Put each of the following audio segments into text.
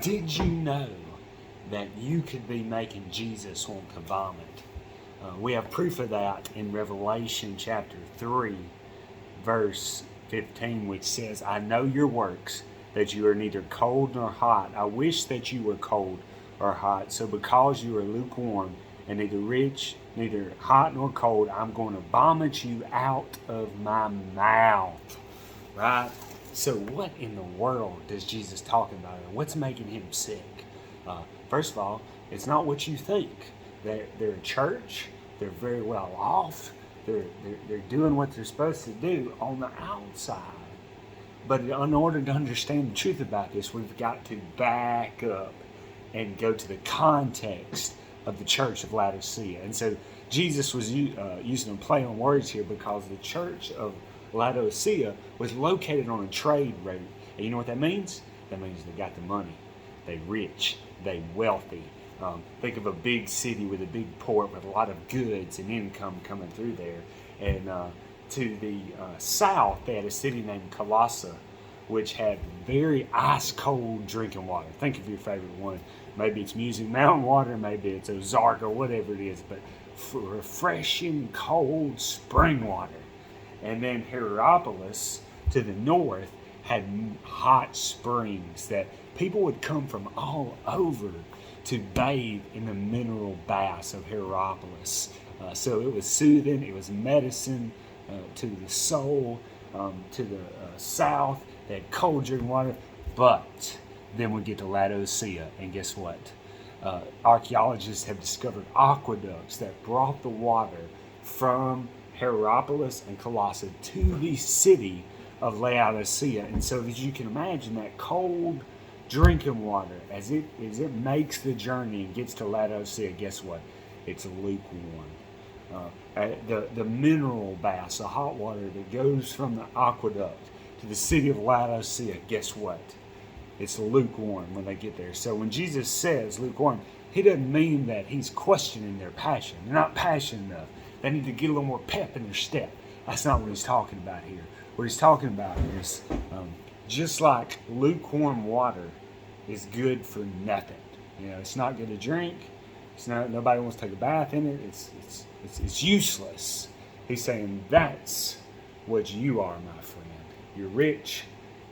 Did you know that you could be making Jesus want to vomit? We have proof of that in Revelation chapter 3, verse 15, which says, I know your works, that you are neither cold nor hot. I wish that you were cold or hot. So because you are lukewarm and neither rich, neither hot nor cold, I'm going to vomit you out of my mouth. Right? So what in the world is Jesus talking about? What's making him sick? First of all, it's not what you think. They're a church. They're very well off. They're doing what they're supposed to do on the outside. But in order to understand the truth about this, we've got to back up and go to the context of the church of Laodicea. And so Jesus was using a play on words here because the church of Laodicea was located on a trade route. And you know what that means? That means they got the money. They rich. They wealthy. Think of a big city with a big port with a lot of goods and income coming through there. And to the south, they had a city named Colossae, which had very ice-cold drinking water. Think of your favorite one. Maybe it's Music Mountain water, maybe it's Ozarka, whatever it is, but refreshing, cold spring water. And then Hierapolis, to the north, had hot springs that people would come from all over to bathe in the mineral baths of Hierapolis. So it was soothing, it was medicine to the soul. To the south, they had cold drinking water. But then we get to Laodicea, and guess what? Archaeologists have discovered aqueducts that brought the water from Hierapolis and Colossae to the city of Laodicea. And so as you can imagine, that cold drinking water, as it makes the journey and gets to Laodicea, guess what? It's lukewarm. The mineral baths, the hot water that goes from the aqueduct to the city of Laodicea, guess what? It's lukewarm when they get there. So when Jesus says lukewarm, he doesn't mean that he's questioning their passion. They're not passionate enough. They need to get a little more pep in their step. That's not what he's talking about here. What he's talking about is just like lukewarm water is good for nothing. You know, it's not good to drink. It's not. Nobody wants to take a bath in it. It's useless. He's saying that's what you are, my friend. You're rich.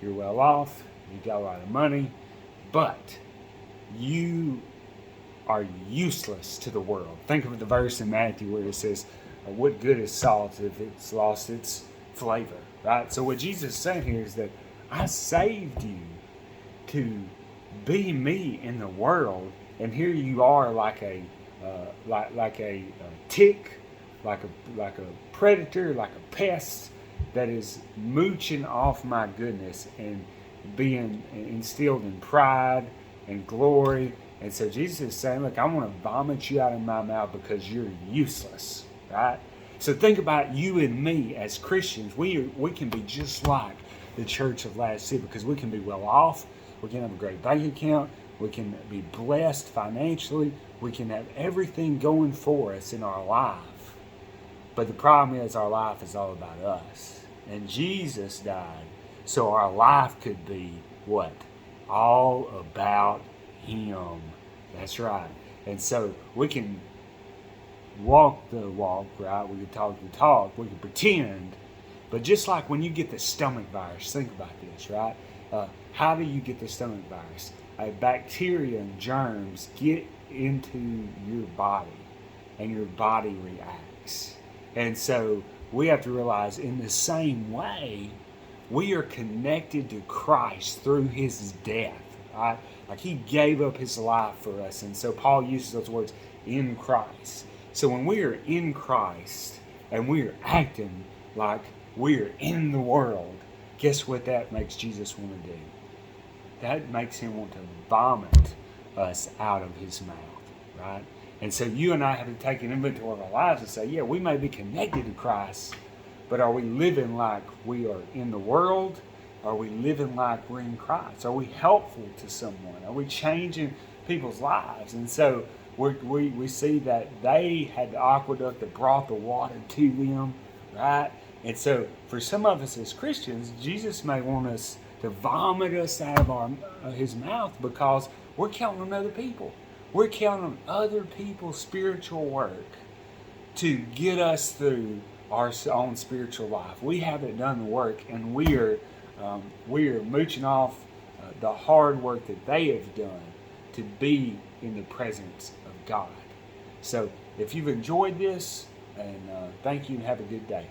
You're well off. You got a lot of money, but you are useless to the world. Think of the verse in Matthew where it says, what good is salt if it's lost its flavor, right? So what Jesus is saying here is that I saved you to be me in the world, and here you are like a tick, like a predator, like a pest that is mooching off my goodness and being instilled in pride and glory. And so Jesus is saying, look, I want to vomit you out of my mouth because you're useless, right? So think about you and me as Christians. We can be just like the church of Laodicea because we can be well off. We can have a great bank account. We can be blessed financially. We can have everything going for us in our life. But the problem is our life is all about us. And Jesus died so our life could be what? All about him. That's right. And so we can walk the walk, right? We can talk the talk. We can pretend. But just like when you get the stomach virus, think about this, right? How do you get the stomach virus? Bacteria and germs get into your body, and your body reacts. And so we have to realize in the same way, we are connected to Christ through his death, right? Like he gave up his life for us. And so Paul uses those words, in Christ. So when we are in Christ and we are acting like we are in the world, guess what that makes Jesus want to do? That makes him want to vomit us out of his mouth, right? And so you and I have to take an inventory of our lives and say, yeah, we may be connected to Christ, but are we living like we are in the world? Are we living like we're in Christ? Are we helpful to someone? Are we changing people's lives? And so we see that they had the aqueduct that brought the water to them, right? And so for some of us as Christians, Jesus may want us to vomit us out of His mouth, because we're counting on other people. We're counting on other people's spiritual work to get us through our own spiritual life. We haven't done the work, and we are mooching off the hard work that they have done to be in the presence of God. So if you've enjoyed this, and thank you and have a good day.